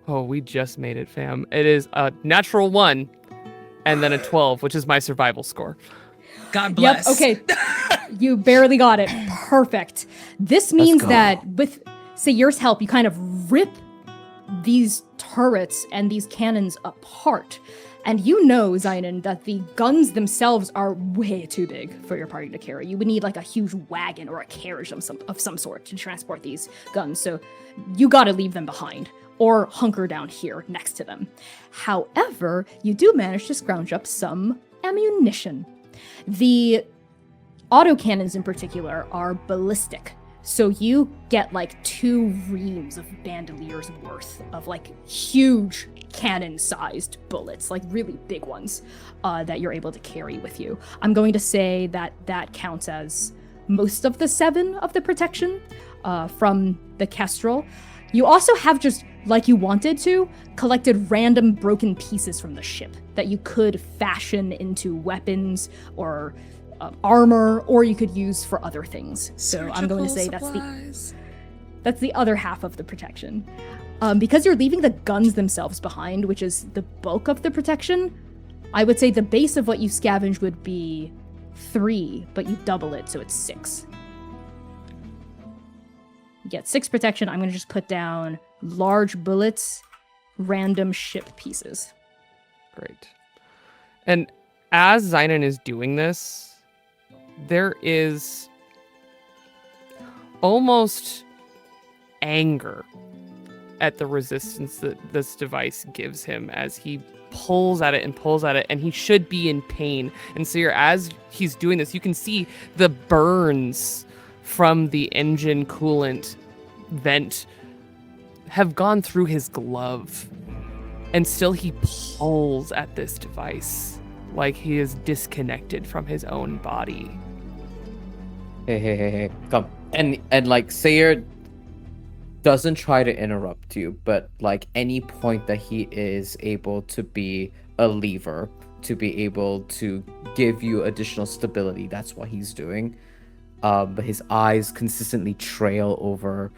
Oh, we just made it, fam. It is a natural 1 and then a 12, which is my survival score. God bless. Yep, okay. You barely got it. Perfect. This means that with Seir's help, you kind of rip these turrets and these cannons apart. And you know, Xainan, that the guns themselves are way too big for your party to carry. You would need like a huge wagon or a carriage of some sort to transport these guns. So you gotta leave them behind or hunker down here next to them. However, you do manage to scrounge up some ammunition. The autocannons in particular are ballistic. So you get like 2 reams of bandoliers worth of like huge cannon-sized bullets, like really big ones, that you're able to carry with you. I'm going to say that that counts as most of the 7 of the protection from the Kestrel. You also have, just like you wanted to, collected random broken pieces from the ship that you could fashion into weapons or armor, or you could use for other things. So I'm going to say that's the other half of the protection. Because you're leaving the guns themselves behind, which is the bulk of the protection, I would say the base of what you scavenge would be 3, but you double it, so it's 6. You get 6 protection. I'm going to just put down large bullets, random ship pieces. Great. And as Xainan is doing this, there is almost anger at the resistance that this device gives him as he pulls at it, and he should be in pain. And so as he's doing this, you can see the burns from the engine coolant vent have gone through his glove, and still he pulls at this device like he is disconnected from his own body. Hey, come. And like Seir doesn't try to interrupt you, but like any point that he is able to be a lever, to be able to give you additional stability, that's what he's doing. But his eyes consistently trail over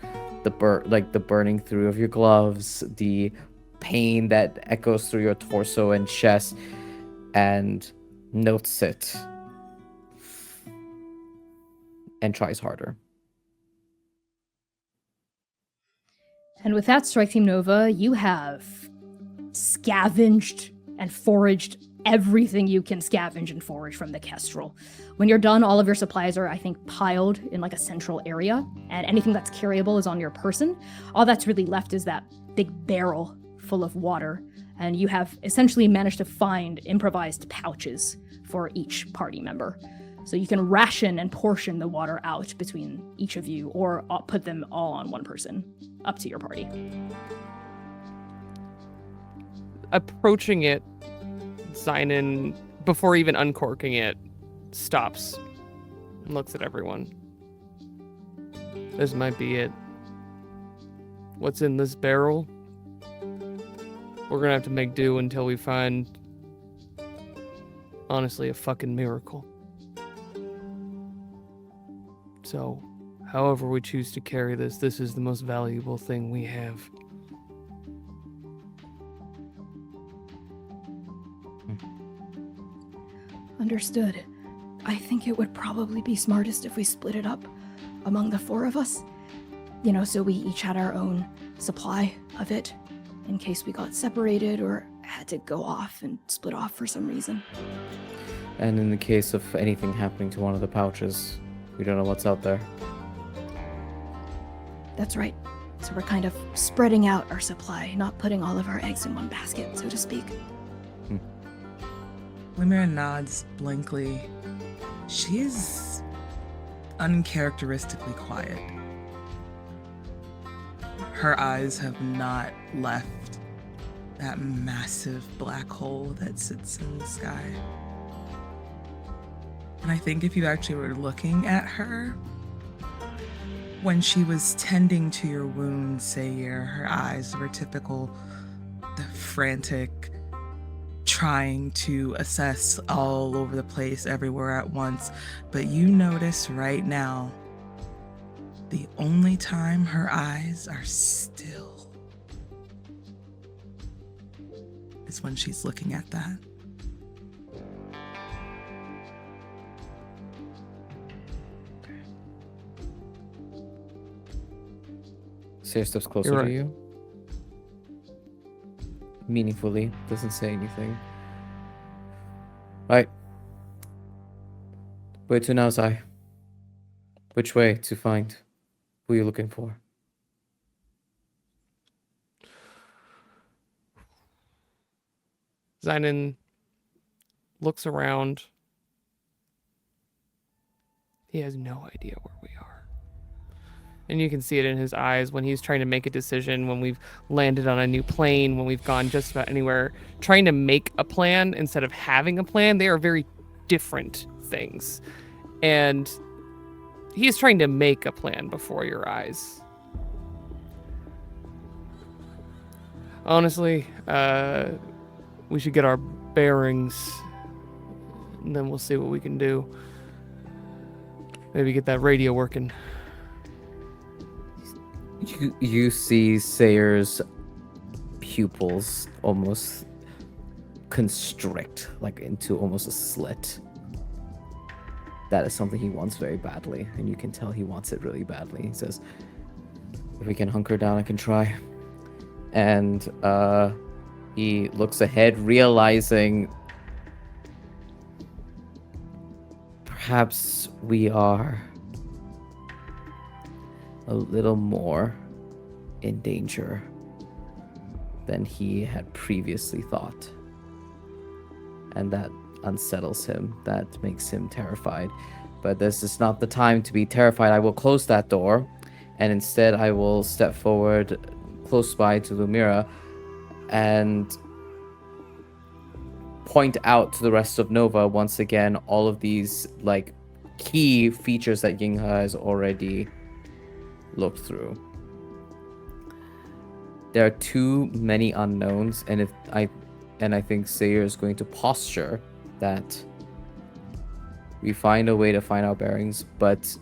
the burning through of your gloves, the pain that echoes through your torso and chest, and notes it and tries harder. And with that, Strike Team Nova, you have scavenged and foraged everything you can scavenge and forage from the Kestrel. When you're done, all of your supplies are, I think, piled in like a central area, and anything that's carryable is on your person. All that's really left is that big barrel full of water, and you have essentially managed to find improvised pouches for each party member. So you can ration and portion the water out between each of you, or put them all on one person, up to your party. Approaching it, Xainan, before even uncorking it, stops and looks at everyone. This might be it. What's in this barrel? We're gonna have to make do until we find, honestly, a fucking miracle. So, however we choose to carry this, this is the most valuable thing we have. Understood. I think it would probably be smartest if we split it up among the 4 of us. You know, so we each had our own supply of it, in case we got separated or had to go off and split off for some reason. And in the case of anything happening to one of the pouches, we don't know what's out there. That's right. So we're kind of spreading out our supply, not putting all of our eggs in one basket, so to speak. Lumièra nods blankly. She's uncharacteristically quiet. Her eyes have not left that massive black hole that sits in the sky. And I think if you actually were looking at her, when she was tending to your wound, Seir, her eyes were typical, the frantic, trying to assess all over the place, everywhere at once. But you notice right now, the only time her eyes are still is when she's looking at that. Seir steps closer You're to right. you. Meaningfully, doesn't say anything. Right. Where to now, Zai? Which way to find who you're looking for? Xainan looks around. He has no idea where we are. And you can see it in his eyes when he's trying to make a decision, when we've landed on a new plane, when we've gone just about anywhere. Trying to make a plan instead of having a plan, they are very different things. And he's trying to make a plan before your eyes. Honestly, we should get our bearings, and then we'll see what we can do. Maybe get that radio working. You see Seir's pupils almost constrict, like into almost a slit. That is something he wants very badly, and you can tell he wants it really badly. He says, if we can hunker down, I can try. And he looks ahead, realizing perhaps we are a little more in danger than he had previously thought. And that unsettles him. That makes him terrified. But this is not the time to be terrified. I will close that door, and instead I will step forward close by to Lumièra and point out to the rest of Nova once again all of these like key features that Yinghe has already looked through. There are too many unknowns, and I think Seir is going to posture that we find a way to find our bearings, but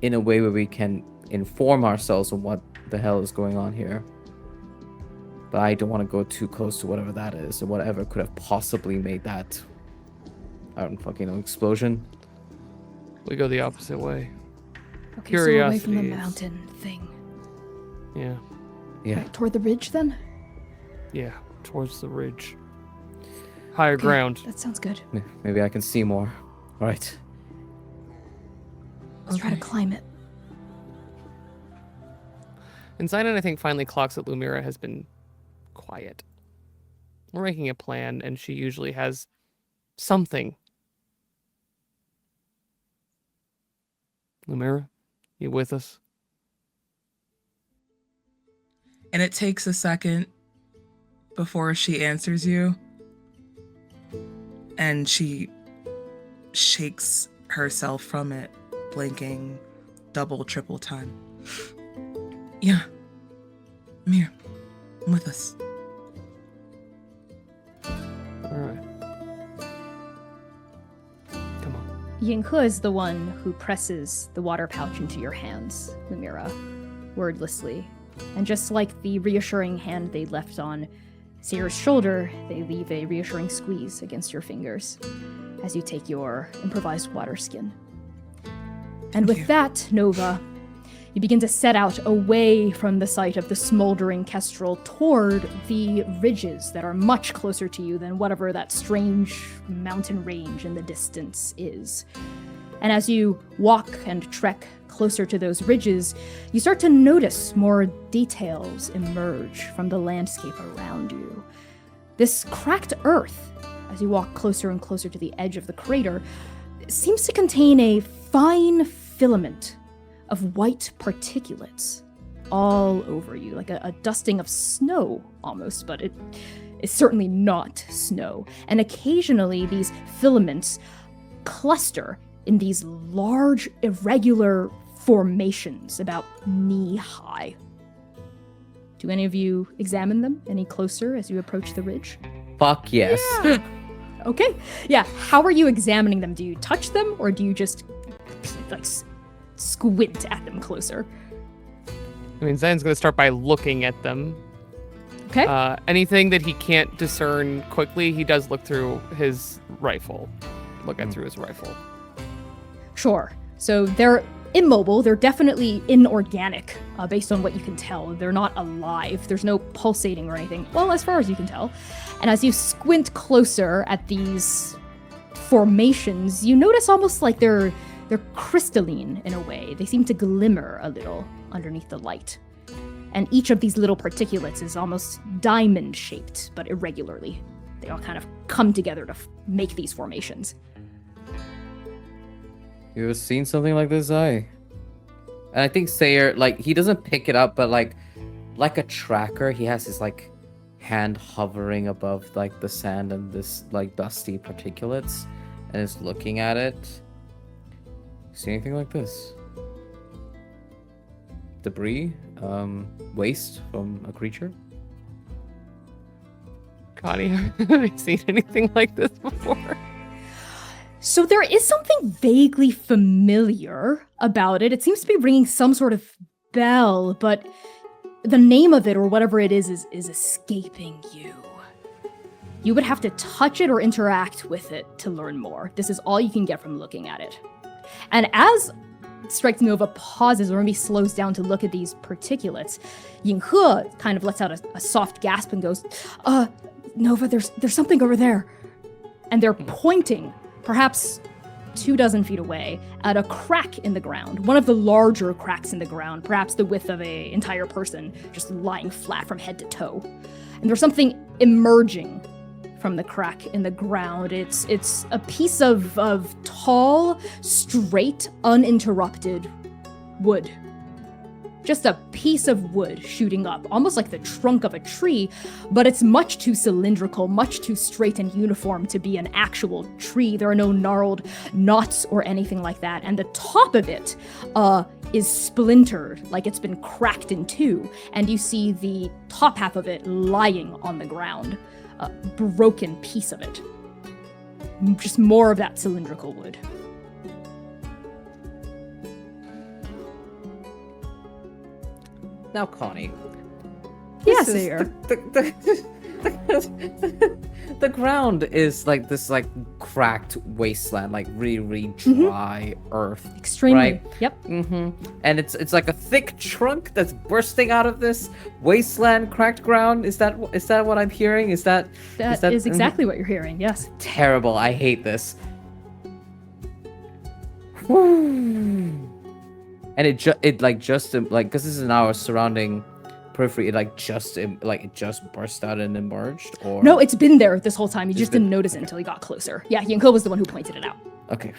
in a way where we can inform ourselves on what the hell is going on here. But I don't want to go too close to whatever that is, or whatever could have possibly made that, I don't fucking know, explosion. We go the opposite way. Okay, so away from the Curiosity is- mountain thing. Yeah. Yeah. Right, toward the ridge then? Yeah. Towards the ridge. Higher Okay, ground. That sounds good. Maybe I can see more. All right. Let's try to climb it. And Xainan, I think, finally clocks that Lumièra has been quiet. We're making a plan, and she usually has something. Lumièra, you with us? And it takes a second before she answers you. And she shakes herself from it, blinking double, triple time. Yeah. I'm here. I'm with us. All right. Come on. Yinghe is the one who presses the water pouch into your hands, Lumièra, wordlessly. And just like the reassuring hand they left on Seir's shoulder, they leave a reassuring squeeze against your fingers as you take your improvised water skin. And with that, Nova, you begin to set out away from the site of the smoldering kestrel toward the ridges that are much closer to you than whatever that strange mountain range in the distance is. And as you walk and trek closer to those ridges, you start to notice more details emerge from the landscape around you. This cracked earth, as you walk closer and closer to the edge of the crater, seems to contain a fine filament of white particulates all over you, like a dusting of snow almost, but it is certainly not snow. And occasionally these filaments cluster in these large, irregular formations about knee-high. Do any of you examine them any closer as you approach the ridge? Fuck yes. Okay. Yeah, how are you examining them? Do you touch them, or do you just, like, squint at them closer? I mean, Xaian's going to start by looking at them. Okay. Anything that he can't discern quickly, he does look through his rifle. Through his rifle. Sure. So they're immobile. They're definitely inorganic, based on what you can tell. They're not alive. There's no pulsating or anything. Well, as far as you can tell. And as you squint closer at these formations, you notice almost like they're crystalline in a way. They seem to glimmer a little underneath the light. And each of these little particulates is almost diamond-shaped, but irregularly. They all kind of come together to make these formations. You ever seen something like this, Zai? And I think Seir, like, he doesn't pick it up, but like a tracker, he has his like hand hovering above like the sand and this like dusty particulates, and is looking at it. See anything like this? Debris, waste from a creature. Connie, have you seen anything like this before? So there is something vaguely familiar about it. It seems to be ringing some sort of bell, but the name of it, or whatever it is escaping you. You would have to touch it or interact with it to learn more. This is all you can get from looking at it. And as Strike Nova pauses or maybe slows down to look at these particulates, Yinghe kind of lets out a soft gasp and goes, Nova, there's something over there. And they're pointing, perhaps 24 feet away, at a crack in the ground. One of the larger cracks in the ground, perhaps the width of an entire person, just lying flat from head to toe. And there's something emerging from the crack in the ground. It's a piece of tall, straight, uninterrupted wood. Just a piece of wood shooting up, almost like the trunk of a tree, but it's much too cylindrical, much too straight and uniform to be an actual tree. There are no gnarled knots or anything like that. And the top of it is splintered, like it's been cracked in two. And you see the top half of it lying on the ground, a broken piece of it. Just more of that cylindrical wood. Now, Connie. Yes, Seir. The ground is like this, like cracked wasteland, like really dry earth. Extremely. Right? Yep. Mm-hmm. And it's like a thick trunk that's bursting out of this wasteland, cracked ground. Is that what I'm hearing? That is exactly what you're hearing. Yes. Terrible. I hate this. Whew. And it just because this is in our surrounding periphery, it just burst out and emerged, or no, it's been there this whole time. You just didn't notice it until he got closer. Yeah, Yinghe was the one who pointed it out. Okay.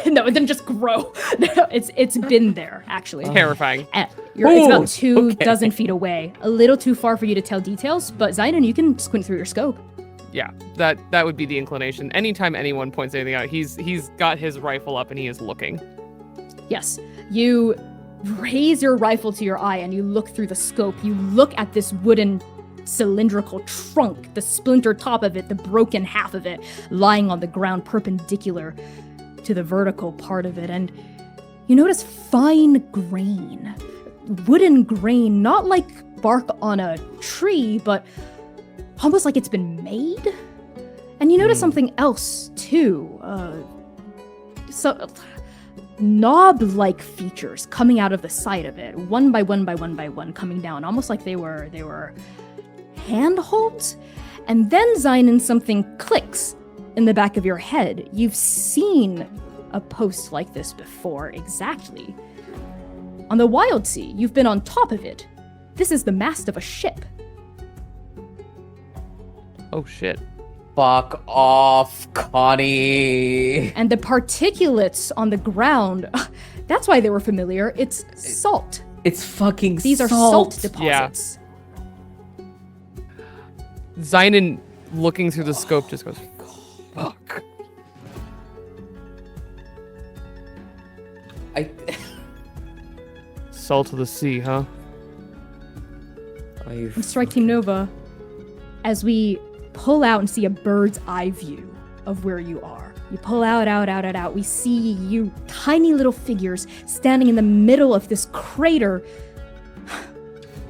No, it didn't just grow. No, it's been there actually. Terrifying. It's about 24 feet away. A little too far for you to tell details, but Xainan, you can squint through your scope. Yeah, that would be the inclination. Anytime anyone points anything out, he's got his rifle up and he is looking. Yes, you raise your rifle to your eye and you look through the scope. You look at this wooden cylindrical trunk, the splintered top of it, the broken half of it, lying on the ground perpendicular to the vertical part of it. And you notice fine grain, wooden grain, not like bark on a tree, but almost like it's been made. And you notice something else too. Knob-like features coming out of the side of it, one by one, coming down, almost like they were handholds. And then, Xainan, something clicks in the back of your head. You've seen a post like this before, exactly. On the Wild Sea, you've been on top of it. This is the mast of a ship. Oh shit. Fuck off, Connie. And the particulates on the ground, that's why they were familiar. It's salt. It's fucking These are salt deposits. Yeah. Xainan, looking through the scope, just goes, fuck. Salt of the sea, huh? And Strike Team Nova, as we pull out and see a bird's eye view of where you are. You pull out. We see you tiny little figures standing in the middle of this crater.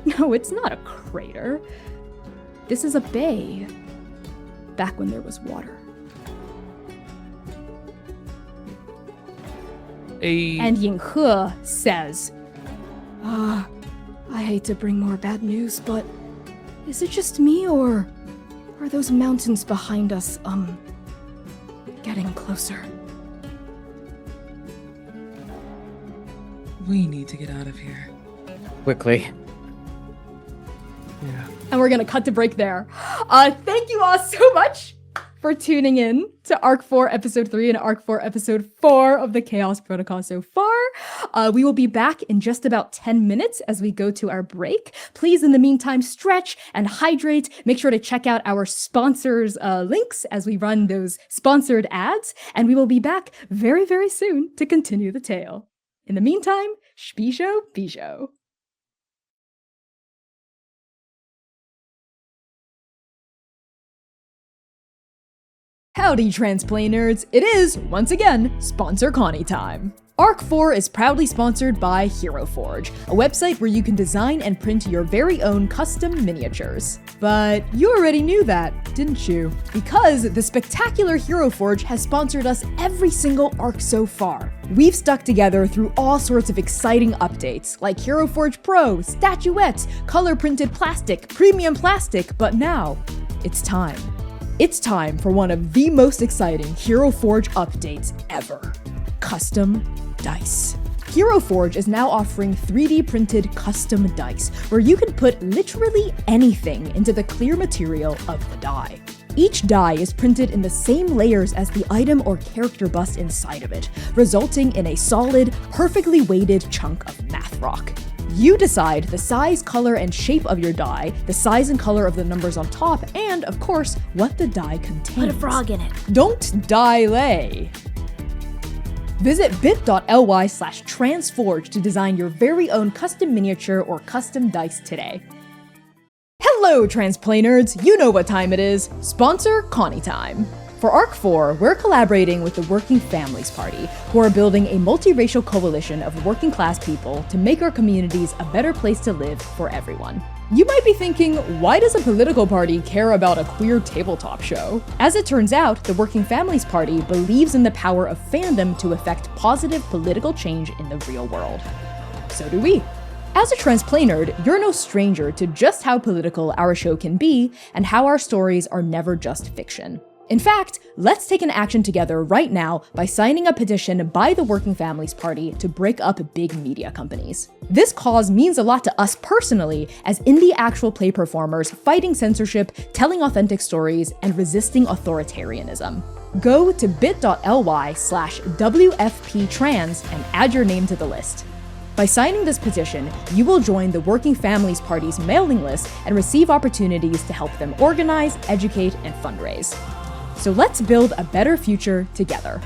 No, it's not a crater. This is a bay. Back when there was water. And Yinghe says, I hate to bring more bad news, but is it just me, or are those mountains behind us, getting closer? We need to get out of here. Quickly. Yeah. And we're gonna cut to break there. Thank you all so much for tuning in to Arc 4 Episode 3 and Arc 4 Episode 4 of the Chaos Protocol so far. We will be back in just about 10 minutes as we go to our break. Please, in the meantime, stretch and hydrate. Make sure to check out our sponsors' links as we run those sponsored ads. And we will be back very, very soon to continue the tale. In the meantime, Spisho Bisho. Howdy, Transplay nerds! It is, once again, Sponsor Connie time. Arc 4 is proudly sponsored by Hero Forge, a website where you can design and print your very own custom miniatures. But you already knew that, didn't you? Because the spectacular Hero Forge has sponsored us every single arc so far. We've stuck together through all sorts of exciting updates, like Hero Forge Pro, statuettes, color-printed plastic, premium plastic, but now, it's time. It's time for one of the most exciting Hero Forge updates ever. Custom dice. Hero Forge is now offering 3D printed custom dice, where you can put literally anything into the clear material of the die. Each die is printed in the same layers as the item or character bust inside of it, resulting in a solid, perfectly weighted chunk of math rock. You decide the size, color, and shape of your die, the size and color of the numbers on top, and, of course, what the die contains. Put a frog in it. Don't die-lay. Visit bit.ly/transforge to design your very own custom miniature or custom dice today. Hello, Transplay nerds! You know what time it is. Sponsor Connie time. For Arc 4, we're collaborating with the Working Families Party, who are building a multiracial coalition of working class people to make our communities a better place to live for everyone. You might be thinking, why does a political party care about a queer tabletop show? As it turns out, the Working Families Party believes in the power of fandom to effect positive political change in the real world. So do we. As a Transplay nerd, you're no stranger to just how political our show can be and how our stories are never just fiction. In fact, let's take an action together right now by signing a petition by the Working Families Party to break up big media companies. This cause means a lot to us personally, as indie actual play performers fighting censorship, telling authentic stories, and resisting authoritarianism. Go to bit.ly/WFPtrans and add your name to the list. By signing this petition, you will join the Working Families Party's mailing list and receive opportunities to help them organize, educate, and fundraise. So let's build a better future together.